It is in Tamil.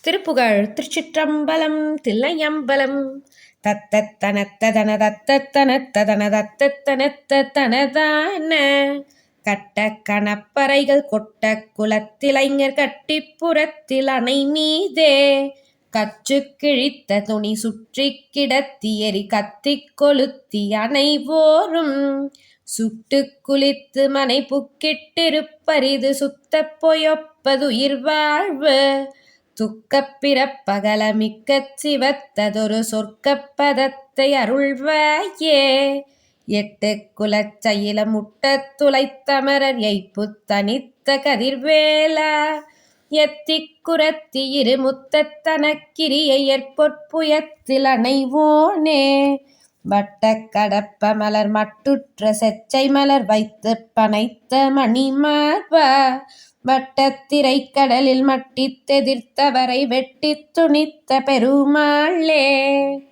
திருப்புகழ். திருச்சிற்றம்பலம். தில்லையம்பலம். தத்தத்தனத்ததன தத்தத்தனத்ததன தத்தத்தனத்ததனதான கட்ட கணப்பறைகள் கொட்ட குலத்திலைஞர் கட்டிப்புறத்தில் அணை மீதே கச்சு கிழித்த துணி சுற்றி கிடத்தி எரி கத்தி கொளுத்தி அனைவோரும் சுட்டு குளித்து மனை புக்கிட்டிருப்பரிது சுத்த பொயொப்பதுயிர் வாழ்வு துக்கப் பிறப்பகல மிக்கச் சிவத்ததொரு சொர்க்கப் பதத்தை அருள்வாயே. எட்டு குலச்சயில முட்டத் துளைத்தமரர் எய்ப்புத் தனித்த கதிர்வேலா எத்திக்குரத்தி இருமுத்தத் தனக்கிரியை ஏற்பொற்புயத்தில் அணைவோனே. வட்டக் கடப்ப மலர் மட்டுற்ற செச்சை மலர் வைத்து பனைத்த மணிமார்பா வட்டத்திரை கடலில் மட்டித் தெதிர்த்தவரை வெட்டித் துணித்த பெருமாளே.